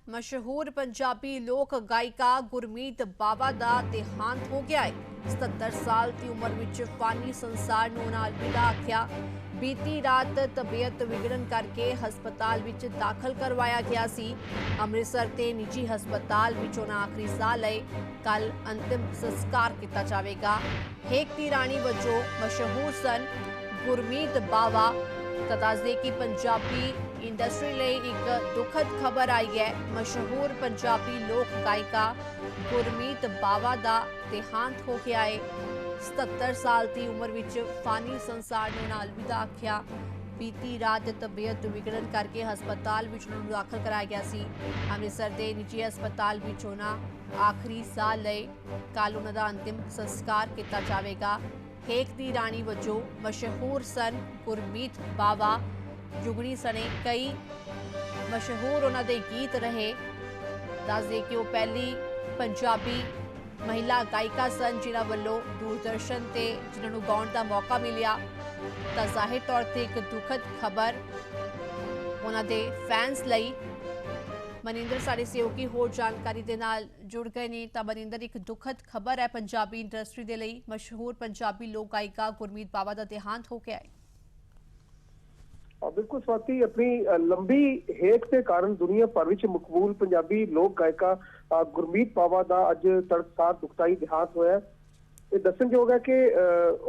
मशहूर पंजाबी लोक गायिका गुरमीत बावा का देहांत हो गया है। 77 साल की उम्र विच फानी संसार नूं अलविदा आख्या। बीती रात तबीयत विगड़न करके हस्पताल विच दाखल करवाया गया सी। अमृतसर के निजी हस्पताल विच उन्हां आखिरी साह लए। कल अंतिम संस्कार किया जाएगा। हेक दी राणी वजों मशहूर सन गुरमीत बावा। तो दस दे कि पंजाबी इंडस्ट्री लिए एक दुखद खबर आई है। मशहूर पंजाबी लोक गायिका गुरमीत बावा का देहांत हो गया है। 77 साल की उम्र विच फानी संसार नूं अलविदा आख्या। बीती रात तबीयत विगड़न करके हस्पताल विच उन्हां नूं दाखल कराया गया सी। अमृतसर के निजी हस्पताल विच उन्हां आखिरी साह लए। कल उन्हां दा अंतिम संस्कार किया जाएगा। हेक दी राणी वजों मशहूर सन गुरमीत बावा। जुगनी सने कई मशहूर उन्हां दे गीत रहे। दस दे कि वो पहली पंजाबी महिला गायिका सन जिन्हां वल्लों दूरदर्शन ते जिन्हां नूं गाउण दा मौका मिलिया। तां ज़ाहिर तौर ते एक दुखद खबर उन्हां दे फैंस लई। मनिंदर साडे सहयोगी होर जानकारी दे नाल जुड़ गए ने। तां मनिंदर, एक दुखद खबर है पंजाबी इंडस्ट्री दे लई। मशहूर पंजाबी लोक गायिका गुरमीत बावा का देहांत हो गया है। बिल्कुल स्वाति, अपनी लंबी हेक के कारण दुनिया भर में मकबूल पंजाबी लोक गायिका गुरमीत बावा का अज तड़कसार दुखदाई देहांत होया। ये दसणयोग है कि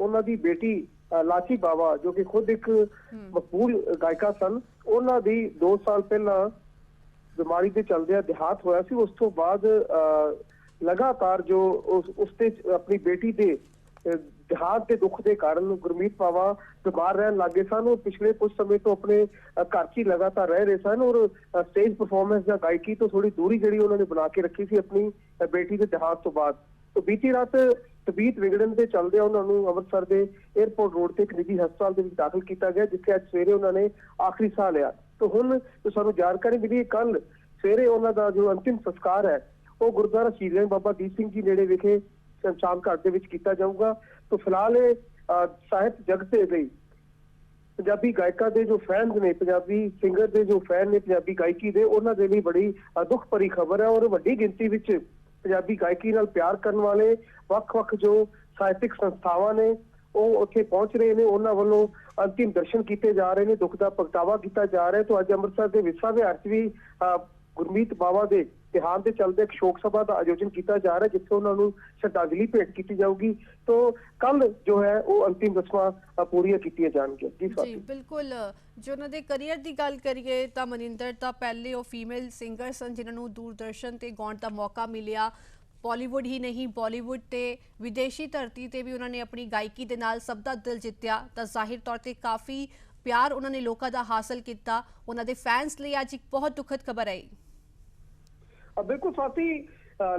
उन्हां दी बेटी लाची बावा, जो कि खुद एक मकबूल गायिका सन, उन्हां दी 2 साल पहला बीमारी के चलदे देहांत होया सी। उस तो बाद लगातार जो उसते अपनी बेटी के देहांत के दुख के कारण गुरमीत बावा बीमार रहन लगे सन और पिछले कुछ समय तो अपने घर च लगातार रह रहे सन और स्टेज परफॉर्मेंस या गायकी तो थोड़ी दूरी जी उन्होंने बना के रखी थी अपनी बेटी के देहांत तो बाद। तो बीती रात तबीयत विगड़न के चलदे उन्होंने अमृतसर के एयरपोर्ट रोड से एक निजी हस्पताल के दाखिल किया गया, जिथे अज सवेरे उन्होंने आखिरी साह लिया। तो हुण जो सानू जानकारी मिली, कल सवेरे उन्होंने जो अंतिम संस्कार है वो गुरुद्वारा श्री बाबा दीप सिंह जी नेड़े विखे शमशान घाट के विच कीता जाऊगा। तो फिलहाल साहित्य जगत के लिए पंजाबी गायिका के जो फैंस ने, पंजाबी सिंगर के जो फैन ने पंजाबी गायकी के, उन्होंने लिए बड़ी दुख भरी खबर है। और वड्डी गिनती विच पंजाबी गायकी नाल प्यार करने वाले वख-वख जो साहित्यिक संस्थावां ने वो उत्थे पहुंच रहे हैं। उन्हां वल्लों अंतिम दर्शन किए जा रहे हैं, दुख का प्रगटावा किया जा रहा है। तो अज अमृतसर के विरसा विहार च भी गुरमीत बावा के देहांत के चलते एक शोक सभा का आयोजन किया जा रहा है, जिथे उन्होंने श्रद्धांजलि भेंट की जाऊगी। तो कल जो है वो अंतिम रस्मां पूरी की जाएंगी। जी बिल्कुल। जो उन्होंने करियर की गल करिए तो मनिंदर तो पहले वो फीमेल सिंगर सन जिन्होंने दूरदर्शन से गाउण का मौका मिलिया। बॉलीवुड ही नहीं, बॉलीवुड ते विदेशी धरती ते भी उन्होंने अपनी गायकी के नाल सब का दिल जित्या। तो जाहिर तौर पर काफ़ी प्यार उन्होंने लोगों का हासिल किया। उन्होंने फैंस लिए अज एक बहुत दुखद खबर आई। बिल्कुल स्वाति,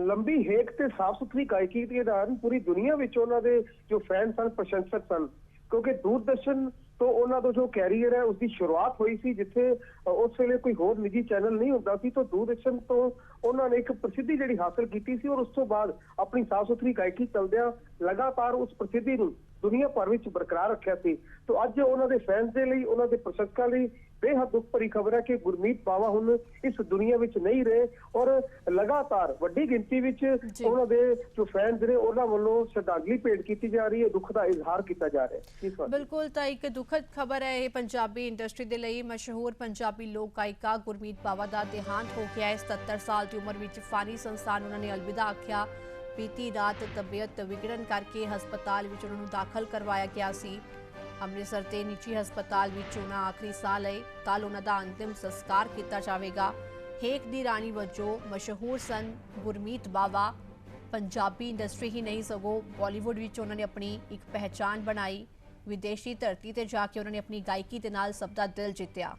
लंबी हेक ते साफ सुथरी गायकी के दौरान पूरी दुनिया में उन्होंने जो फैन सन, प्रशंसक सन, क्योंकि दूरदर्शन तो उन्होंने जो कैरियर है उसकी शुरुआत हुई सी जिथे उस वेले कोई होर निजी चैनल नहीं होता सी। तो दूरदर्शन तो उन्होंने एक प्रसिद्धि जी हासिल की सी और उस तो बाद अपनी साफ सुथरी गायकी चलद्या लगातार उस प्रसिद्धि नूं दुनिया भर में बरकरार रखा सी। तो अज उन्होंने फैंस के लिए, उन्होंने प्रशंसकों लिए बेहद दुख भरी खबर है कि गुरमीत बावा हुण इस दुनिया में नहीं रहे और लगातार वड्डी गिनती में उन्होंने जो फैंस ने उन्होंने वालों श्रद्धांजलि भेंट की जा रही है, दुख का इजहार किया जा रहा है। बिल्कुल, तो एक दुखद खबर है ये पंजाबी इंडस्ट्री के लिए। मशहूर पंजाबी लोक गायिका गुरमीत बावा का देहांत हो गया है। 77 साल की उम्र में फानी संसार उन्होंने अलविदा आख्या। बीती रात तबीयत विगड़न करके हस्पताल में उन्होंने दाखल करवाया गया सी। अमृतसर के निजी हस्पताल में उन्होंने आखिरी साह लए। कल उन्होंने अंतिम संस्कार किया जाएगा। हेक दी राणी वजों मशहूर सन गुरमीत बावा। पंजाबी इंडस्ट्री ही नहीं सगों बॉलीवुड में उन्होंने अपनी एक पहचान बनाई। विदेशी धरती पर जाके उन्होंने अपनी गायकी के नाल सब का दिल जित्या।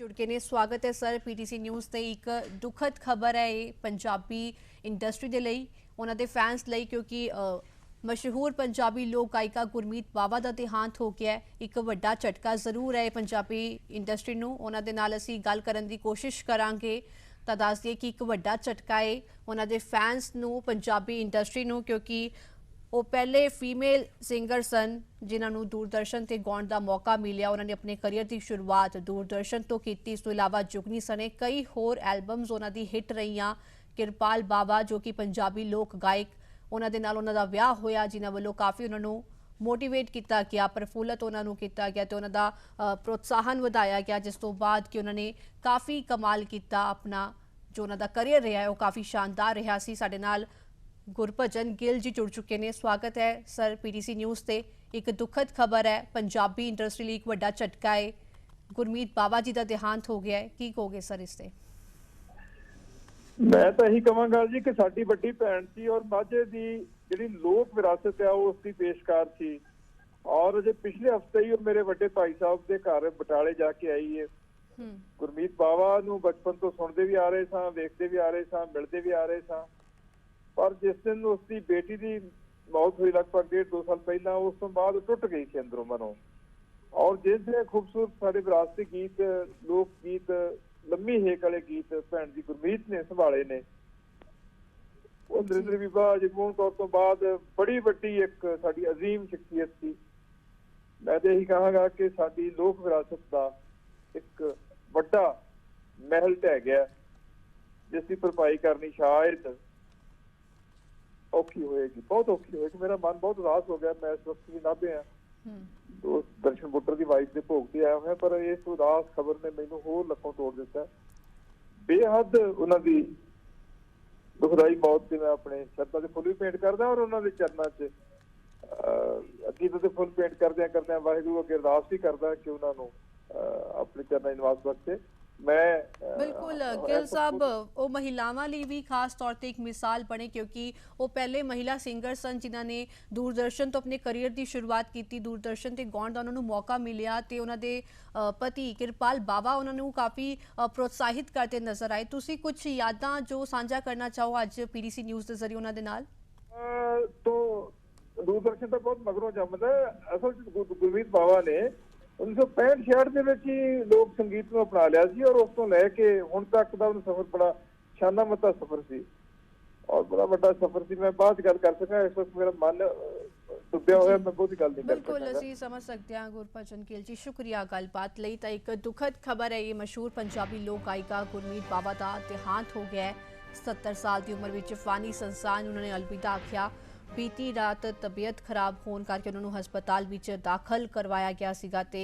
जुड़ के ने स्वागत है सर पीटीसी न्यूज़ ते। एक दुखद खबर है ये पंजाबी इंडस्ट्री के लिए, उन्होंने फैंस लिए, क्योंकि मशहूर पंजाबी लोक गायिका गुरमीत बावा का देहांत हो गया है। एक वड्डा झटका जरूर है पंजाबी इंडस्ट्री नूं। उन्होंने नाल असीं गल करन दी कोशिश करांगे। तो दस दिए कि एक वड्डा झटका है उन्होंने फैंस नूं, पंजाबी इंडस्ट्री नूं, क्योंकि ਉਹ ਪਹਿਲੇ ਫੀਮੇਲ ਸਿੰਗਰ ਸਨ ਜਿਨ੍ਹਾਂ ਨੂੰ ਦੂਰਦਰਸ਼ਨ ਤੇ ਗਾਉਣ ਦਾ ਮੌਕਾ ਮਿਲਿਆ। ਉਹਨਾਂ ਨੇ ਆਪਣੇ ਕੈਰੀਅਰ ਦੀ ਸ਼ੁਰੂਆਤ ਦੂਰਦਰਸ਼ਨ ਤੋਂ ਕੀਤੀ। ਇਸ ਤੋਂ ਇਲਾਵਾ ਜੁਗਨੀ ਸਣੇ ਕਈ ਹੋਰ ਐਲਬਮਸ ਉਹਨਾਂ ਦੀ ਹਿੱਟ ਰਹੀਆਂ। ਕਿਰਪਾਲ ਬਾਵਾ ਜੋ ਕਿ ਪੰਜਾਬੀ ਲੋਕ ਗਾਇਕ, ਉਹਨਾਂ ਦੇ ਨਾਲ ਉਹਨਾਂ ਦਾ ਵਿਆਹ ਹੋਇਆ, ਜਿਨ੍ਹਾਂ ਵੱਲੋਂ ਕਾਫੀ ਉਹਨਾਂ ਨੂੰ ਮੋਟੀਵੇਟ ਕੀਤਾ ਗਿਆ, ਪ੍ਰਫੁੱਲਤ ਉਹਨਾਂ ਨੂੰ ਕੀਤਾ ਗਿਆ ਤੇ ਉਹਨਾਂ ਦਾ ਪ੍ਰੋਤਸਾਹਨ ਵਧਾਇਆ ਗਿਆ, ਜਿਸ ਤੋਂ ਬਾਅਦ ਕਿ ਉਹਨਾਂ ਨੇ ਕਾਫੀ ਕਮਾਲ ਕੀਤਾ। ਆਪਣਾ ਜੋ ਉਹਨਾਂ ਦਾ ਕੈਰੀਅਰ ਰਿਹਾ ਹੈ ਉਹ ਕਾਫੀ ਸ਼ਾਨਦਾਰ ਰਿਹਾ ਸੀ। ਸਾਡੇ ਨਾਲ ਗੁਰਭਜਨ ਗਿੱਲ ਜੀ ਜੁੜ ਚੁੱਕੇ ਨੇ। ਸਵਾਗਤ ਹੈ ਸਰ ਪੀਟੀਸੀ ਨਿਊਜ਼ ਤੇ। ਇੱਕ ਦੁਖਦ ਖਬਰ ਹੈ, ਪੰਜਾਬੀ ਇੰਡਸਟਰੀ ਲਈ ਇੱਕ ਵੱਡਾ ਝਟਕਾ ਹੈ। ਗੁਰਮੀਤ ਬਾਵਾ ਜੀ ਦਾ ਦੇਹਾਂਤ ਹੋ ਗਿਆ ਹੈ, ਕੀ ਕਹੋਗੇ ਸਰ ਇਸ ਤੇ? ਮੈਂ ਤਾਂ ਇਹੀ ਕਹਾਂਗਾ ਜੀ ਕਿ ਸਾਡੀ ਵੱਡੀ ਭੈਣ ਸੀ ਔਰ ਮਾਝੇ ਦੀ ਜਿਹੜੀ ਲੋਕ ਵਿਰਾਸਤ ਹੈ ਉਹ ਉਸਦੀ ਪੇਸ਼ਕਾਰ ਸੀ। ਔਰ ਜੇ ਪਿਛਲੇ ਹਫਤੇ ਹੀ ਉਹ ਮੇਰੇ ਵੱਡੇ ਭਾਈ ਸਾਹਿਬ ਦੇ ਘਰ ਬਟਾਲੇ ਜਾ ਕੇ ਆਈ ਹੈ। ਗੁਰਮੀਤ ਬਾਵਾ ਨੂੰ ਬਚਪਨ ਤੋਂ ਸੁਣਦੇ ਵੀ ਆ ਰਹੇ ਸਾਂ, ਵੇਖਦੇ ਵੀ ਆ ਰਹੇ ਸਾਂ, ਮਿਲਦੇ ਵੀ ਆ ਰਹੇ ਸਾਂ। ਪਰ ਜਿਸ ਦਿਨ ਉਸਦੀ ਬੇਟੀ ਦੀ ਮੌਤ ਹੋਈ ਲਗਭਗ 1.5-2 ਸਾਲ ਪਹਿਲਾਂ, ਉਸ ਤੋਂ ਬਾਅਦ ਟੁੱਟ ਗਈ ਸੀ ਅੰਦਰੋਂ ਮਨੋਂ। ਔਰ ਜਿਹੜੇ ਖੂਬਸੂਰਤ ਸਾਡੇ ਵਿਰਾਸਤੀ ਗੀਤ, ਲੋਕ ਗੀਤ, ਲੰਮੀ ਹੇਕ ਵਾਲੇ ਗੀਤ ਭੈਣ ਜੀ ਗੁਰਮੀਤ ਨੇ ਸੰਭਾਲੇ ਨੇ, ਉਹ ਨਰਿੰਦਰ ਬੀਬਾ ਜਗਮੋਹਨ ਕੌਰ ਤੋਂ ਬਾਅਦ ਬੜੀ ਵੱਡੀ ਇੱਕ ਸਾਡੀ ਅਜ਼ੀਮ ਸ਼ਖਸੀਅਤ ਸੀ। ਮੈਂ ਤਾਂ ਇਹੀ ਕਹਾਂਗਾ ਕਿ ਸਾਡੀ ਲੋਕ ਵਿਰਾਸਤ ਦਾ ਇੱਕ ਵੱਡਾ ਮਹਿਲ ਢਹਿ ਗਿਆ, ਜਿਸ ਦੀ ਭਰਪਾਈ ਕਰਨੀ ਸ਼ਾਇਦ ਔਖੀ ਹੋਏਗੀ, ਬਹੁਤ ਔਖੀ ਹੋਏਗੀ। ਮੇਰਾ ਮਨ ਬਹੁਤ ਉਦਾਸ ਹੋ ਗਿਆ। ਮੈਂ ਇਸ ਵਕਤ ਵੀ ਨਾਭੇ ਆ, ਦਰਸ਼ਨ ਬੁੱਟਰ ਦੀ ਵਾਈਫ ਦੇ ਭੋਗ ਤੇ ਆਇਆ ਹੋਇਆ, ਪਰ ਇਸ ਉਦਾਸ ਖਬਰ ਨੇ ਮੈਨੂੰ ਹੋਰ ਲੱਖੋਂ ਤੋੜ ਦਿੱਤਾ। ਬੇਹੱਦ ਉਹਨਾਂ ਦੀ ਦੁਖਦਾਈ ਮੌਤ ਤੇ ਮੈਂ ਆਪਣੇ ਸ਼ਰਧਾ ਦੇ ਫੁੱਲ ਵੀ ਭੇਂਟ ਕਰਦਾ ਔਰ ਉਹਨਾਂ ਦੇ ਚਰਨਾਂ 'ਚ ਅਕੀਦਤ ਦੇ ਫੁੱਲ ਭੇਂਟ ਕਰਦਿਆਂ ਵਾਹਿਗੁਰੂ ਅੱਗੇ ਅਰਦਾਸ ਵੀ ਕਰਦਾ ਕਿ ਉਹਨਾਂ ਨੂੰ ਆਪਣੇ ਚਰਨਾਂ ਨਿਵਾਸ ਬਖਸ਼ੇ। ਬਿਲਕੁਲ ਗਿੱਲ ਸਾਹਿਬ, ਉਹ ਮਹਿਲਾਵਾਂ ਲਈ ਵੀ ਖਾਸ ਤੌਰ ਤੇ ਇੱਕ ਮਿਸਾਲ ਬਣੇ, ਕਿਉਂਕਿ ਉਹ ਪਹਿਲੇ ਮਹਿਲਾ ਸਿੰਗਰ ਸਨ ਜਿਨ੍ਹਾਂ ਨੇ ਦੂਰਦਰਸ਼ਨ ਤੋਂ ਆਪਣੇ ਕੈਰੀਅਰ ਦੀ ਸ਼ੁਰੂਆਤ ਕੀਤੀ। ਦੂਰਦਰਸ਼ਨ ਤੇ ਗਾਉਣ ਦਾ ਉਹਨਾਂ ਨੂੰ ਮੌਕਾ ਮਿਲਿਆ ਤੇ ਉਹਨਾਂ ਦੇ ਪਤੀ ਕਿਰਪਾਲ ਬਾਵਾ ਉਹਨਾਂ ਨੂੰ ਕਾਫੀ ਪ੍ਰੋਤਸਾਹਿਤ ਕਰਦੇ ਨਜ਼ਰ ਆਏ। ਤੁਸੀਂ ਕੁਝ ਯਾਦਾਂ ਜੋ ਸਾਂਝਾ ਕਰਨਾ ਚਾਹੋ ਅੱਜ ਪੀਟੀਸੀ ਨਿਊਜ਼ ਦੇ ਜ਼ਰੀਏ ਉਹਨਾਂ ਦੇ ਨਾਲ? ਦੂਰਦਰਸ਼ਨ ਤਾਂ ਬਹੁਤ ਮਗਰੋਂ ਜੰਮਦਾ। ਅਸਲ 'ਚ ਗੁਰਮੀਤ ਬਾਵਾ ਨੇ 1965-66 ਦੇ ਵਿੱਚ ਹੀ ਲੋਕ ਸੰਗੀਤ ਨੂੰ ਅਪਣਾ ਲਿਆ ਸੀ ਔਰ ਉਸ ਤੋਂ ਲੈ ਕੇ ਹੁਣ ਤੱਕ ਦਾ ਉਹਨੂੰ ਸਫ਼ਰ ਬੜਾ ਸ਼ਾਨਾ ਮੱਤਾ ਸਫ਼ਰ ਸੀ ਔਰ ਬੜਾ ਵੱਡਾ ਸਫ਼ਰ ਸੀ। ਮੈਂ ਬਾਅਦ ਗੱਲ ਕਰ ਸਕਾਂ, ਇਸ ਵਕਤ ਮੇਰਾ ਮਨ ਡੁੱਬਿਆ ਹੋਇਆ, ਮੈਂ ਬਹੁਤੀ ਗੱਲ ਨਹੀਂ ਕਰ ਸਕਦਾ। ਬਿਲਕੁਲ ਅਸੀਂ ਸਮਝ ਸਕਦੇ ਹਾਂ ਗੁਰਭਜਨ ਗਿੱਲ ਜੀ, ਸ਼ੁਕਰੀਆ ਗੱਲਬਾਤ ਲਈ। ਤਾਂ ਇੱਕ ਦੁਖਦ ਖਬਰ ਹੈ, ਇਹ ਮਸ਼ਹੂਰ ਪੰਜਾਬੀ ਲੋਕ ਗਾਇਕਾ ਗੁਰਮੀਤ ਬਾਵਾ ਦਾ ਦੇਹਾਂਤ ਹੋ ਗਿਆ ਹੈ। 77 ਸਾਲ ਦੀ ਉਮਰ ਵਿੱਚ ਫਾਨੀ ਸੰਸਾਰ ਨੂੰ ਉਹਨਾਂ ਨੇ ਅਲਵਿਦਾ ਆਖਿਆ। ਬੀਤੀ ਰਾਤ ਤਬੀਅਤ ਖਰਾਬ ਹੋਣ ਕਰਕੇ ਉਹਨਾਂ ਨੂੰ ਹਸਪਤਾਲ ਵਿੱਚ ਦਾਖਲ ਕਰਵਾਇਆ ਗਿਆ ਸੀਗਾ ਤੇ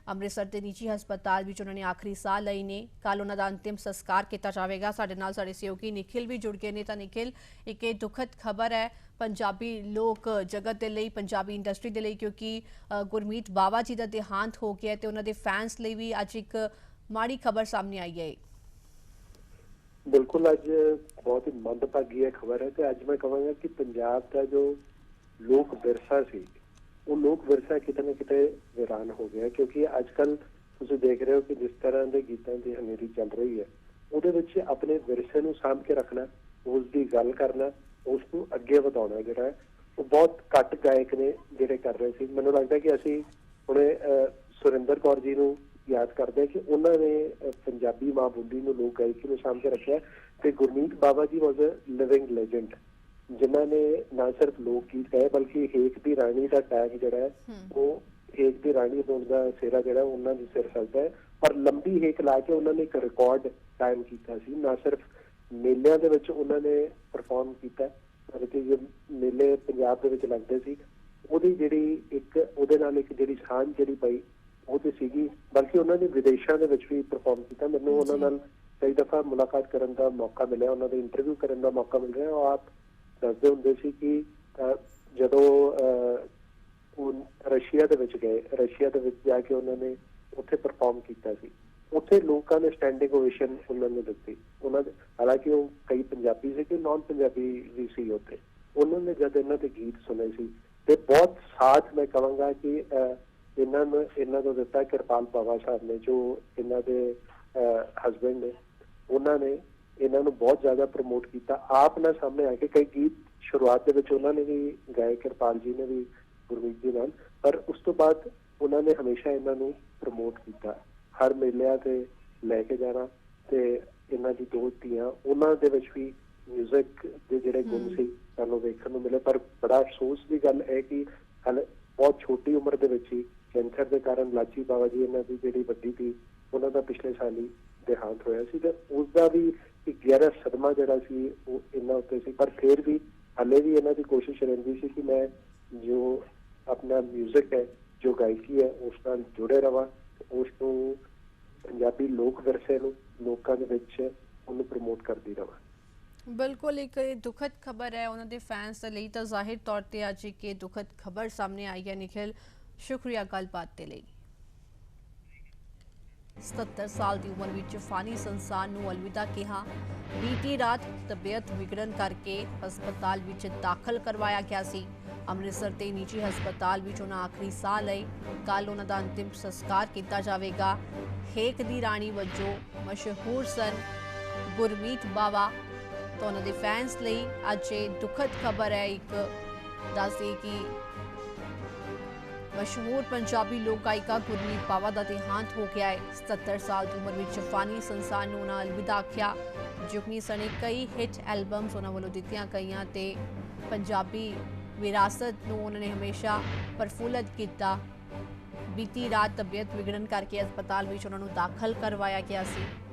ਅੰਮ੍ਰਿਤਸਰ ਦੇ ਨਿੱਜੀ ਹਸਪਤਾਲ ਵਿੱਚ ਉਹਨਾਂ ਨੇ ਆਖਰੀ ਸਾਹ ਲਈ ਨੇ। ਕੱਲ ਉਹਨਾਂ ਦਾ ਅੰਤਿਮ ਸੰਸਕਾਰ ਕੀਤਾ ਜਾਵੇਗਾ। ਸਾਡੇ ਨਾਲ ਸਾਡੇ ਸਹਿਯੋਗੀ ਨਿਖਿਲ ਵੀ ਜੁੜ ਗਏ ਨੇ। ਤਾਂ ਨਿਖਿਲ, ਇੱਕ ਇਹ ਦੁਖਦ ਖਬਰ ਹੈ ਪੰਜਾਬੀ ਲੋਕ ਜਗਤ ਦੇ ਲਈ, ਪੰਜਾਬੀ ਇੰਡਸਟਰੀ ਦੇ ਲਈ, ਕਿਉਂਕਿ ਗੁਰਮੀਤ ਬਾਵਾ ਜੀ ਦਾ ਦੇਹਾਂਤ ਹੋ ਗਿਆ ਤੇ ਉਹਨਾਂ ਦੇ ਫੈਨਸ ਲਈ ਵੀ ਅੱਜ ਇੱਕ ਮਾੜੀ ਖਬਰ ਸਾਹਮਣੇ ਆਈ ਹੈ। ਬਿਲਕੁਲ, ਅੱਜ ਬਹੁਤ ਹੀ ਮੰਦਭਾਗੀ ਖਬਰ ਹੈ ਤੇ ਅੱਜ ਮੈਂ ਕਹਾਂਗਾ ਕਿ ਪੰਜਾਬ ਦਾ ਜੋ ਲੋਕ ਵਿਰਸਾ ਸੀ ਉਹ ਲੋਕ ਵਿਰਸਾ ਕਿਤੇ ਨਾ ਕਿਤੇ ਵੀਰਾਨ ਹੋ ਗਿਆ, ਕਿਉਂਕਿ ਅੱਜ ਕੱਲ ਤੁਸੀਂ ਦੇਖ ਰਹੇ ਹੋ ਕਿ ਜਿਸ ਤਰ੍ਹਾਂ ਦੇ ਗੀਤਾਂ ਦੀ ਹਨੇਰੀ ਚੱਲ ਰਹੀ ਹੈ ਉਹਦੇ ਵਿੱਚ ਆਪਣੇ ਵਿਰਸੇ ਨੂੰ ਸਾਂਭ ਕੇ ਰੱਖਣਾ, ਉਸ ਦੀ ਗੱਲ ਕਰਨਾ, ਉਸ ਨੂੰ ਅੱਗੇ ਵਧਾਉਣਾ ਜਿਹੜਾ ਹੈ ਉਹ ਬਹੁਤ ਘੱਟ ਗਾਇਕ ਨੇ ਜਿਹੜੇ ਕਰ ਰਹੇ ਸੀ। ਮੈਨੂੰ ਲੱਗਦਾ ਕਿ ਅਸੀਂ ਹੁਣੇ ਸੁਰਿੰਦਰ ਕੌਰ ਜੀ ਨੂੰ ਯਾਦ ਕਰਦੇ ਕਿ ਉਹਨਾਂ ਨੇ ਪੰਜਾਬੀ ਮਾਂ ਬੋਲੀ ਨੂੰ, ਲੋਕ ਗਾਇਕੀ ਨੂੰ ਸਾਂਭ ਕੇ ਰੱਖਿਆ ਤੇ ਗੁਰਮੀਤ ਬਾਵਾ ਜੀ ਵਾਜ਼ ਅ ਲਿਵਿੰਗ ਲੈਜੈਂਡ, ਜਿਨ੍ਹਾਂ ਨੇ ਨਾ ਸਿਰਫ ਲੋਕ ਗੀਤ ਗਾਏ ਬਲਕਿ ਹੇਕ ਦੀ ਰਾਣੀ ਦਾ ਟੈਗ ਜਿਹੜਾ ਹੈ ਉਹ ਹੇਕ ਦੀ ਰਾਣੀ ਹੋਣ ਦਾ ਸਿਹਰਾ ਜਿਹੜਾ ਉਹਨਾਂ ਦੇ ਸਿਰ ਸਕਦਾ ਹੈ। ਪਰ ਲੰਬੀ ਹੇਕ ਲਾ ਕੇ ਉਹਨਾਂ ਨੇ ਇੱਕ ਰਿਕਾਰਡ ਕਾਇਮ ਕੀਤਾ ਸੀ। ਨਾ ਸਿਰਫ ਮੇਲਿਆਂ ਦੇ ਵਿੱਚ ਉਹਨਾਂ ਨੇ ਪਰਫਾਰਮ ਕੀਤਾ, ਬਲਕਿ ਮੇਲੇ ਪੰਜਾਬ ਦੇ ਵਿੱਚ ਲੱਗਦੇ ਸੀ ਉਹਦੀ ਜਿਹੜੀ ਇੱਕ ਉਹਦੇ ਨਾਲ ਇੱਕ ਜਿਹੜੀ ਸਾਂਝ ਜਿਹੜੀ ਪਈ ਉਹ ਤੇ ਸੀਗੀ, ਬਲਕਿ ਉਹਨਾਂ ਨੇ ਵਿਦੇਸ਼ਾਂ ਦੇ ਵਿੱਚ ਵੀ ਪਰਫਾਰਮ ਕੀਤਾ। ਮੈਨੂੰ ਉਹਨਾਂ ਨਾਲ ਕਈ ਦਫਾ ਮੁਲਾਕਾਤ ਕਰਨ ਦਾ ਮੌਕਾ ਮਿਲਿਆ, ਉਹਨਾਂ ਦੇ ਇੰਟਰਵਿਊ ਕਰਨ ਦਾ ਮੌਕਾ ਮਿਲ ਰਿਹਾ। ਉਹ ਆਪ ਦੱਸਦੇ ਹੁੰਦੇ ਸੀ ਕਿ ਜਦੋਂ ਉਹ ਰਸ਼ੀਆ ਦੇ ਵਿੱਚ ਗਏ, ਰਸ਼ੀਆ ਦੇ ਵਿੱਚ ਜਾ ਕੇ ਉਹਨਾਂ ਨੇ ਉੱਥੇ ਪਰਫਾਰਮ ਕੀਤਾ ਸੀ, ਉੱਥੇ ਲੋਕਾਂ ਨੇ ਸਟੈਂਡਿੰਗ ਓਵੇਸ਼ਨ ਉਹਨਾਂ ਨੂੰ ਦਿੱਤੀ। ਉਹਨਾਂ ਦੇ ਹਾਲਾਂਕਿ ਉਹ ਕਈ ਪੰਜਾਬੀ ਸੀ ਕਿ ਨਾਨ ਪੰਜਾਬੀ ਵੀ ਸੀ ਉੱਥੇ। ਉਹਨਾਂ ਨੇ ਜਦ ਇਹਨਾਂ ਦੇ ਗੀਤ ਸੁਣੇ ਸੀ ਤੇ ਬਹੁਤ ਸਾਥ ਮੈਂ ਕਹਾਂਗਾ ਕਿ ਇਹਨਾਂ ਤੋਂ ਦਿੱਤਾ ਕਿਰਪਾਲ ਬਾਵਾ ਸਾਹਿਬ ਨੇ, ਜੋ ਇਹਨਾਂ ਦੇ ਹਸਬੈਂਡ ਨੇ। ਉਹਨਾਂ ਨੇ ਇਹਨਾਂ ਨੂੰ ਬਹੁਤ ਜ਼ਿਆਦਾ ਪ੍ਰਮੋਟ ਕੀਤਾ ਆਪ ਨਾਲ ਸਾਹਮਣੇ ਆ ਕੇ। ਕਈ ਗੀਤ ਸ਼ੁਰੂਆਤ ਦੇ ਵਿੱਚ ਉਹਨਾਂ ਨੇ ਵੀ ਗਾਏ, ਕਿਰਪਾਲ ਜੀ ਨੇ ਵੀ ਗੁਰਮੀਤ ਜੀ ਨਾਲ, ਪਰ ਉਸ ਤੋਂ ਬਾਅਦ ਉਹਨਾਂ ਨੇ ਹਮੇਸ਼ਾ ਇਹਨਾਂ ਨੂੰ ਪ੍ਰਮੋਟ ਕੀਤਾ, ਹਰ ਮੇਲਿਆਂ ਤੇ ਲੈ ਕੇ ਜਾਣਾ। ਤੇ ਇਹਨਾਂ ਦੀ ਦੋ ਧੀਆਂ, ਉਹਨਾਂ ਦੇ ਵਿੱਚ ਵੀ ਮਿਊਜ਼ਿਕ ਦੇ ਜਿਹੜੇ ਗੁਣ ਸੀ ਸਾਨੂੰ ਵੇਖਣ ਨੂੰ ਮਿਲੇ। ਪਰ ਬੜਾ ਅਫਸੋਸ ਦੀ ਗੱਲ ਹੈ ਕਿ ਹਾਲੇ ਬਹੁਤ ਛੋਟੀ ਉਮਰ ਦੇ ਵਿੱਚ ਹੀ ਕੈਂਸਰ ਦੇ ਕਾਰਨ ਲਾਚੀ ਬਾਵਾ ਜੀ ਇਹਨਾਂ ਦੀ ਜਿਹੜੀ ਵੱਡੀ ਸੀ ਉਹਨਾਂ ਦਾ ਪਿਛਲੇ ਸਾਲ ਹੀ ਦੇਹਾਂਤ ਹੋਇਆ ਸੀ, ਤੇ ਉਸਦਾ ਵੀ ਇੱਕ ਗਹਿਰਾ ਸਦਮਾ ਜਿਹੜਾ ਸੀ ਉਹ ਇਹਨਾਂ ਉੱਤੇ ਸੀ। ਪਰ ਫਿਰ ਵੀ ਹਾਲੇ ਵੀ ਇਹਨਾਂ ਦੀ ਕੋਸ਼ਿਸ਼ ਰਹਿੰਦੀ ਸੀ ਕਿ ਮੈਂ ਜੋ ਆਪਣਾ ਮਿਊਜ਼ਿਕ ਹੈ, ਜੋ ਗਾਇਕੀ ਹੈ, ਉਸ ਨਾਲ ਜੁੜੇ ਰਵਾਂ, ਉਸ ਨੂੰ ਪੰਜਾਬੀ ਲੋਕ ਵਿਰਸੇ ਨੂੰ ਲੋਕਾਂ ਦੇ ਵਿੱਚ ਉਹਨੂੰ ਪ੍ਰਮੋਟ ਕਰਦੀ ਰਵਾਂ। ਬਿਲਕੁਲ ਇੱਕ ਦੁਖਦ ਖਬਰ ਹੈ ਉਹਨਾਂ ਦੇ ਫੈਨਸ ਦੇ ਲਈ ਤਾਂ ਜ਼ਾਹਿਰ ਤੌਰ ਤੇ ਅੱਜ ਇੱਕ ਦੁਖਦ ਖਬਰ ਸਾਹਮਣੇ ਆਈ ਹੈ। ਨਿਖਿਲ, ਸ਼ੁਕਰੀਆ ਗੱਲਬਾਤ ਦੇ ਲਈ। 77 ਸਾਲ ਦੀ ਉਮਰ ਵਿੱਚ ਫਾਨੀ ਸੰਸਾਰ ਨੂੰ ਅਲਵਿਦਾ ਕਿਹਾ। ਬੀਤੀ ਰਾਤ ਤਬੀਅਤ ਵਿਗੜਨ ਕਰਕੇ ਹਸਪਤਾਲ ਵਿੱਚ ਦਾਖਲ ਕਰਵਾਇਆ ਗਿਆ ਸੀ। ਅੰਮ੍ਰਿਤਸਰ ਦੇ ਨਿੱਜੀ ਹਸਪਤਾਲ ਵਿੱਚ ਉਹਨਾਂ ਆਖਰੀ ਸਾਹ ਲਏ। ਕੱਲ ਉਹਨਾਂ ਦਾ ਅੰਤਿਮ ਸੰਸਕਾਰ ਕੀਤਾ ਜਾਵੇਗਾ। ਹੇਕ ਦੀ ਰਾਣੀ ਵਜੋਂ ਮਸ਼ਹੂਰ ਸਨ ਗੁਰਮੀਤ ਬਾਵਾ। ਤਾਂ ਉਹਨਾਂ ਦੇ ਫੈਨਸ ਲਈ ਅੱਜ ਇਹ ਦੁਖਦ ਖਬਰ ਹੈ। ਇੱਕ ਦੱਸਦੇ ਕਿ ਮਸ਼ਹੂਰ ਪੰਜਾਬੀ ਲੋਕ ਗਾਇਕਾ ਗੁਰਮੀਤ ਬਾਵਾ ਦਾ ਦੇਹਾਂਤ ਹੋ ਗਿਆ ਹੈ। 77 ਸਾਲ ਦੀ ਉਮਰ ਵਿੱਚ ਫਾਨੀ ਸੰਸਾਰ ਨੂੰ ਉਹਨਾਂ ਅਲਵਿਦਾ ਆਖਿਆ। ਜੁਗਨੀ ਸਣੇ ਕਈ ਹਿੱਟ ਐਲਬਮਸ ਉਹਨਾਂ ਵੱਲੋਂ ਦਿੱਤੀਆਂ ਗਈਆਂ ਤੇ ਪੰਜਾਬੀ ਵਿਰਾਸਤ ਨੂੰ ਉਹਨਾਂ ਨੇ ਹਮੇਸ਼ਾ ਪ੍ਰਫੁੱਲਤ ਕੀਤਾ। ਬੀਤੀ ਰਾਤ ਤਬੀਅਤ ਵਿਗੜਨ ਕਰਕੇ ਹਸਪਤਾਲ ਵਿੱਚ ਉਹਨਾਂ ਨੂੰ ਦਾਖਲ ਕਰਵਾਇਆ ਗਿਆ ਸੀ।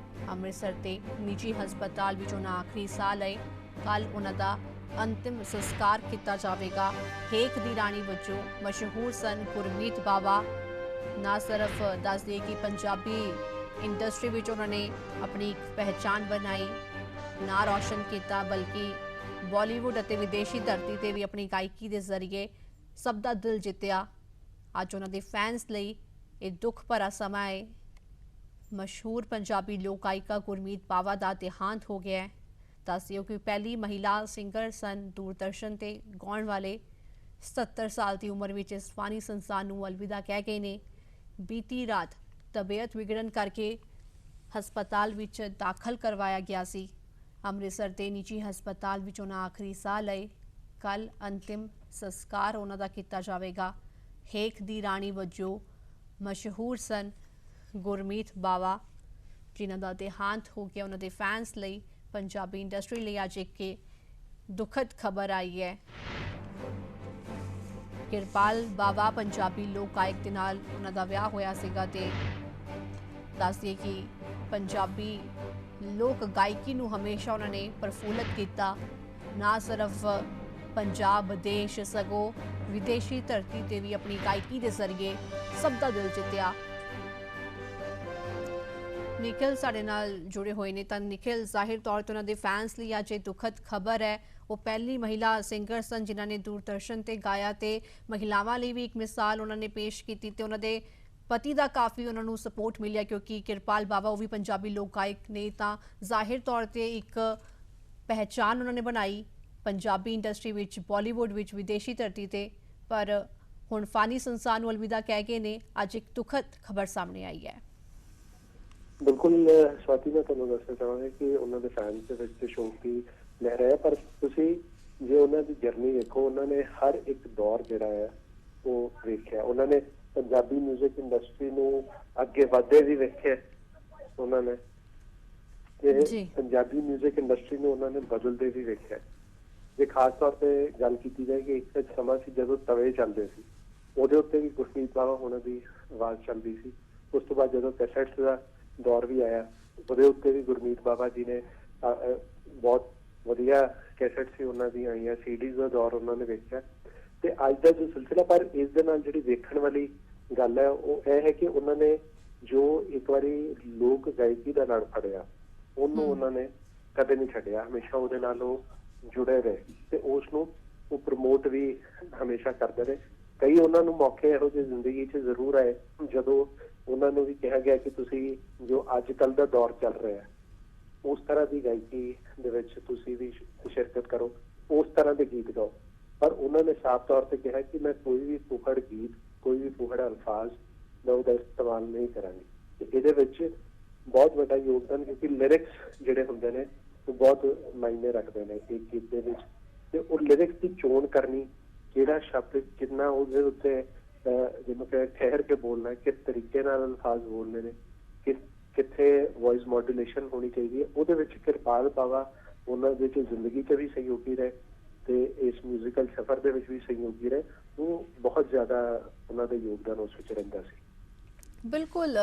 ਅੰਮ੍ਰਿਤਸਰ ਦੇ ਨਿੱਜੀ ਹਸਪਤਾਲ ਵਿੱਚ ਉਹਨਾਂ ਆਖਰੀ ਸਾਹ ਲਏ। ਕੱਲ ਉਹਨਾਂ ਦਾ ਅੰਤਿਮ ਸੰਸਕਾਰ ਕੀਤਾ ਜਾਵੇਗਾ। ਹੇਕ ਦੀ ਰਾਣੀ ਵਜੋਂ ਮਸ਼ਹੂਰ ਸਨ ਗੁਰਮੀਤ ਬਾਵਾ। ਨਾ ਸਿਰਫ ਦੱਸ ਦਈਏ ਕਿ ਪੰਜਾਬੀ ਇੰਡਸਟਰੀ ਵਿੱਚ ਉਹਨਾਂ ਨੇ ਆਪਣੀ ਇੱਕ ਪਹਿਚਾਣ ਬਣਾਈ, ਨਾਂ ਰੌਸ਼ਨ ਕੀਤਾ, ਬਲਕਿ ਬਾਲੀਵੁੱਡ ਅਤੇ ਵਿਦੇਸ਼ੀ ਧਰਤੀ ਤੇ ਵੀ ਆਪਣੀ ਗਾਇਕੀ ਦੇ ਜ਼ਰੀਏ ਸਭ ਦਾ ਦਿਲ ਜਿੱਤਿਆ। ਅੱਜ ਉਹਨਾਂ ਦੇ ਫੈਨਸ ਲਈ ਇਹ ਦੁੱਖ ਭਰਾ ਸਮਾਂ ਹੈ। ਮਸ਼ਹੂਰ ਪੰਜਾਬੀ ਲੋਕ ਗਾਇਕਾ ਗੁਰਮੀਤ ਬਾਵਾ ਦਾ ਦੇਹਾਂਤ ਹੋ ਗਿਆ ਹੈ। ਦੱਸ ਦਿਓ ਕਿ ਪਹਿਲੀ ਮਹਿਲਾ ਸਿੰਗਰ ਸਨ। ਦੂਰਦਰਸ਼ਨ ਤੇ ਗਾਉਣ ਵਾਲੇ 77 ਸਾਲ ਦੀ ਉਮਰ ਵਿੱਚ ਇਸ ਫਾਨੀ ਸੰਸਾਰ ਨੂੰ ਅਲਵਿਦਾ ਕਹਿ ਗਏ ਨੇ। ਬੀਤੀ ਰਾਤ ਤਬੀਅਤ ਵਿਗੜਨ ਕਰਕੇ ਹਸਪਤਾਲ ਵਿੱਚ ਦਾਖਲ ਕਰਵਾਇਆ ਗਿਆ ਸੀ। ਅੰਮ੍ਰਿਤਸਰ ਦੇ ਨਿੱਜੀ ਹਸਪਤਾਲ ਵਿੱਚ ਉਹਨਾਂ ਆਖਰੀ ਸਾਹ ਲਏ। ਕੱਲ ਅੰਤਿਮ ਸੰਸਕਾਰ ਉਹਨਾਂ ਦਾ ਕੀਤਾ ਜਾਵੇਗਾ। ਹੇਕ ਦੀ ਰਾਣੀ ਵਜੋਂ ਮਸ਼ਹੂਰ ਸਨ ਗੁਰਮੀਤ ਬਾਵਾ, ਜਿਨ੍ਹਾਂ ਦਾ ਦੇਹਾਂਤ ਹੋ ਗਿਆ। ਉਹਨਾਂ ਦੇ ਫੈਨਸ ਲਈ, ਪੰਜਾਬੀ ਇੰਡਸਟਰੀ ਲਈ ਅੱਜ ਇੱਕ ਦੁਖਦ ਖਬਰ ਆਈ ਹੈ। ਕਿਰਪਾਲ ਬਾਵਾ ਪੰਜਾਬੀ ਲੋਕ ਗਾਇਕ ਦੇ ਨਾਲ ਉਹਨਾਂ ਦਾ ਵਿਆਹ ਹੋਇਆ ਸੀਗਾ ਤੇ ਦੱਸ ਦਈਏ ਕਿ ਪੰਜਾਬੀ ਲੋਕ ਗਾਇਕੀ ਨੂੰ ਹਮੇਸ਼ਾ ਉਹਨਾਂ ਨੇ ਪ੍ਰਫੁੱਲਤ ਕੀਤਾ। ਨਾ ਸਿਰਫ ਪੰਜਾਬ ਦੇਸ਼ ਸਗੋਂ ਵਿਦੇਸ਼ੀ ਧਰਤੀ ਤੇ ਵੀ ਆਪਣੀ ਗਾਇਕੀ ਦੇ ਜ਼ਰੀਏ ਸਭ ਦਾ ਦਿਲ ਜਿੱਤਿਆ। ਨਿਖਿਲ ਸਾਡੇ ਨਾਲ ਜੁੜੇ ਹੋਏ ਨੇ। ਤਾਂ ਨਿਖਿਲ, ਜ਼ਾਹਿਰ ਤੌਰ ਤੇ ਉਹਨਾਂ ਦੇ ਫੈਨਸ ਲਈ ਅੱਜ ਇਹ ਦੁਖਦ ਖਬਰ ਹੈ। ਉਹ ਪਹਿਲੀ ਮਹਿਲਾ ਸਿੰਗਰ ਸਨ ਜਿਨ੍ਹਾਂ ਨੇ ਦੂਰਦਰਸ਼ਨ ਤੇ ਗਾਇਆ ਤੇ ਮਹਿਲਾਵਾਂ ਲਈ ਵੀ ਇੱਕ ਮਿਸਾਲ ਉਹਨਾਂ ਨੇ ਪੇਸ਼ ਕੀਤੀ ਤੇ ਉਹਨਾਂ ਦੇ ਪਤੀ ਦਾ ਕਾਫੀ ਉਹਨਾਂ ਨੂੰ ਸਪੋਰਟ ਮਿਲਿਆ, ਕਿਉਂਕਿ ਕਿਰਪਾਲ ਬਾਵਾ ਉਹ ਵੀ ਪੰਜਾਬੀ ਲੋਕ ਗਾਇਕ ਨੇ। ਤਾਂ ਜ਼ਾਹਿਰ ਤੌਰ ਤੇ ਇੱਕ ਪਹਿਚਾਣ ਉਹਨਾਂ ਨੇ ਬਣਾਈ ਪੰਜਾਬੀ ਇੰਡਸਟਰੀ ਵਿੱਚ, ਬਾਲੀਵੁੱਡ ਵਿੱਚ, ਵਿਦੇਸ਼ੀ ਧਰਤੀ ਤੇ। ਪਰ ਹੁਣ ਫਾਨੀ ਸੰਸਾਰ ਨੂੰ ਅਲਵਿਦਾ ਕਹਿ ਗਏ ਨੇ। ਅੱਜ ਇੱਕ ਦੁਖਦ ਖਬਰ ਸਾਹਮਣੇ ਆਈ ਹੈ। ਬਿਲਕੁਲ ਸਵਾਤੀ, ਮੈਂ ਤੁਹਾਨੂੰ ਦੱਸਣਾ ਚਾਹਾਂਗਾ ਕਿ ਉਹਨਾਂ ਦੇ ਫੈਨਸ ਦੇ ਵਿੱਚ ਸ਼ੌਕ ਦੀ ਲਹਿਰ ਹੈ। ਪਰ ਤੁਸੀਂ ਜੇ ਉਹਨਾਂ ਦੀ ਜਰਨੀ ਵੇਖੋ, ਉਹਨਾਂ ਨੇ ਹਰ ਇੱਕ ਦੌਰ ਜਿਹੜਾ ਹੈ ਉਹ ਵੇਖਿਆ। ਉਹਨਾਂ ਨੇ ਪੰਜਾਬੀ 뮤직 ਇੰਡਸਟਰੀ ਨੂੰ ਅੱਗੇ ਵਧਦੇ ਵੀ ਵੇਖਿਆ ਉਹਨਾਂ ਨੇ, ਤੇ ਪੰਜਾਬੀ 뮤직 ਇੰਡਸਟਰੀ ਨੂੰ ਉਹਨਾਂ ਨੇ ਬਦਲਦੇ ਵੀ ਵੇਖਿਆ। ਜੇ ਖਾਸ ਤੌਰ ਤੇ ਗੱਲ ਕੀਤੀ ਜਾਏ ਕਿ ਇੱਕ ਸਮਾਂ ਸੀ ਜਦੋਂ ਤਵੇ ਚੱਲਦੇ ਸੀ, ਉਹਦੇ ਉੱਤੇ ਵੀ ਗੁਰਮੀਤ ਬਾਵਾ ਉਹਨਾਂ ਦੀ ਆਵਾਜ਼ ਚੱਲਦੀ ਸੀ। ਉਸ ਤੋਂ ਬਾਅਦ ਜਦੋਂ ਕੈਸੇਟਸ ਦਾ ਦੌਰ ਵੀ ਆਇਆ, ਉਹਦੇ ਉੱਤੇ ਵੀ ਗੁਰਮੀਤ ਬਾਵਾ ਜੀ ਨੇ ਬਹੁਤ ਵਧੀਆ ਕੈਸੇਟ ਸੀ ਉਹਨਾਂ ਦੀਆਂ ਆਈਆਂ, ਸੀਡੀਜ਼ ਦਾ ਦੌਰ ਉਹਨਾਂ ਨੇ ਵੇਖਿਆ। ਤੇ ਅੱਜ ਦਾ ਜੋ ਸਿਲਸਿਲਾ, ਪਰ ਇਸ ਦੇ ਨਾਲ ਜਿਹੜੀ ਵੇਖਣ ਵਾਲੀ ਗੱਲ ਹੈ ਉਹ ਇਹ ਹੈ ਕਿ ਉਹਨਾਂ ਨੇ ਜੋ ਇੱਕ ਵਾਰੀ ਲੋਕ ਗਾਇਕੀ ਦਾ ਲੜ ਫੜਿਆ, ਉਹਨੂੰ ਉਹਨਾਂ ਨੇ ਕਦੇ ਨਹੀਂ ਛੱਡਿਆ। ਹਮੇਸ਼ਾ ਉਹਦੇ ਨਾਲ ਉਹ ਜੁੜੇ ਰਹੇ ਤੇ ਉਸ ਨੂੰ ਉਹ ਪ੍ਰਮੋਟ ਵੀ ਹਮੇਸ਼ਾ ਕਰਦੇ ਰਹੇ। ਕਈ ਉਹਨਾਂ ਨੂੰ ਮੌਕੇ ਇਹੋ ਜਿਹੇ ਜ਼ਿੰਦਗੀ 'ਚ ਜ਼ਰੂਰ ਆਏ ਜਦੋਂ ਉਹਨਾਂ ਨੂੰ ਵੀ ਕਿਹਾ ਗਿਆ ਕਿ ਤੁਸੀਂ ਜੋ ਅੱਜ ਕੱਲ੍ਹ ਦਾ ਦੌਰ ਚੱਲ ਰਿਹਾ ਉਸ ਤਰ੍ਹਾਂ ਦੀ ਗਾਇਕੀ ਦੇ ਵਿੱਚ ਤੁਸੀਂ ਵੀ ਸ਼ਿਰਕਤ ਕਰੋ, ਉਸ ਤਰ੍ਹਾਂ ਦੇ ਗੀਤ ਗਾਓ। ਪਰ ਉਹਨਾਂ ਨੇ ਸਾਫ਼ ਤੌਰ ਤੇ ਕਿਹਾ ਕਿ ਮੈਂ ਕੋਈ ਵੀ ਫੁੱਫੜ ਗੀਤ, ਕੋਈ ਵੀ ਫੁੱਫੜ ਅਲਫਾਜ਼ ਮੈਂ ਉਹਦਾ ਇਸਤੇਮਾਲ ਨਹੀਂ ਕਰਾਂਗੀ। ਤੇ ਇਹਦੇ ਵਿੱਚ ਬਹੁਤ ਵੱਡਾ ਯੋਗਦਾਨ, ਕਿਉਂਕਿ ਲਿਰਿਕਸ ਜਿਹੜੇ ਹੁੰਦੇ ਨੇ ਉਹ ਬਹੁਤ ਮਾਇਨੇ ਰੱਖਦੇ ਨੇ ਇੱਕ ਗੀਤ ਦੇ ਵਿੱਚ। ਤੇ ਉਹ ਲਿਰਿਕਸ ਦੀ ਚੋਣ ਕਰਨੀ, ਕਿਹੜਾ ਸ਼ਬਦ ਕਿੰਨਾ ਉਹਦੇ ਉੱਤੇ ਜਿਹਨੂੰ ਕਿ ਠਹਿਰ ਕੇ ਬੋਲਣਾ, ਕਿਸ ਤਰੀਕੇ ਨਾਲ ਅਲਫਾਜ਼ ਬੋਲਣੇ ਨੇ, ਕਿੱਥੇ ਵੌਇਸ ਮੋਡੂਲੇਸ਼ਨ ਹੋਣੀ ਚਾਹੀਦੀ ਹੈ, ਉਹਦੇ ਵਿੱਚ ਕਿਰਪਾਲ ਬਾਵਾ ਉਹਨਾਂ ਦੇ ਜ਼ਿੰਦਗੀ 'ਚ ਵੀ ਸਹਿਯੋਗੀ ਰਹੇ ਤੇ ਇਸ ਮਿਊਜ਼ੀਕਲ ਸਫ਼ਰ ਦੇ ਵਿੱਚ ਵੀ ਸਹਿਯੋਗੀ ਰਹੇ। ਉਹ ਬਹੁਤ ਜ਼ਿਆਦਾ ਉਹਨਾਂ ਦਾ ਯੋਗਦਾਨ ਉਸ ਵਿੱਚ ਰਹਿੰਦਾ ਸੀ। ਬਿਲਕੁਲ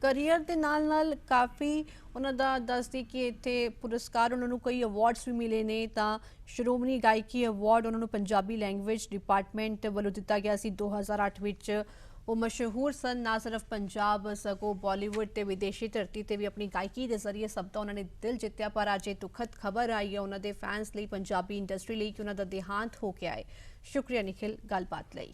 ਕਰੀਅਰ ਦੇ ਨਾਲ ਕਾਫੀ ਉਹਨਾਂ ਦਾ ਦੱਸਦੀ ਕਿ ਇੱਥੇ ਪੁਰਸਕਾਰ ਉਹਨਾਂ ਨੂੰ ਕਈ ਅਵਾਰਡਸ ਵੀ ਮਿਲੇ ਨੇ। ਤਾਂ ਸ਼੍ਰੋਮਣੀ ਗਾਇਕੀ ਅਵਾਰਡ ਉਹਨਾਂ ਨੂੰ ਪੰਜਾਬੀ ਲੈਂਗੁਏਜ ਡਿਪਾਰਟਮੈਂਟ ਵੱਲੋਂ ਦਿੱਤਾ ਗਿਆ ਸੀ 2008 ਵਿੱਚ। ਉਹ ਮਸ਼ਹੂਰ ਸਨ ਨਾ ਸਿਰਫ ਪੰਜਾਬ ਸਗੋਂ ਬਾਲੀਵੁੱਡ ਤੇ ਵਿਦੇਸ਼ੀ ਧਰਤੀ ਤੇ ਵੀ ਆਪਣੀ ਗਾਇਕੀ ਦੇ ਜ਼ਰੀਏ ਸਭ ਦਾ ਉਹਨਾਂ ਨੇ ਦਿਲ ਜਿੱਤਿਆ। ਪਰ ਅੱਜ ਇਹ ਦੁਖਦ ਖਬਰ ਆਈ ਹੈ ਉਹਨਾਂ ਦੇ ਫੈਨਸ ਲਈ, ਪੰਜਾਬੀ ਇੰਡਸਟਰੀ ਲਈ, ਕਿ ਉਹਨਾਂ ਦਾ ਦੇਹਾਂਤ ਹੋ ਗਿਆ ਹੈ। ਸ਼ੁਕਰੀਆ ਨਿਖਿਲ ਗੱਲਬਾਤ ਲਈ।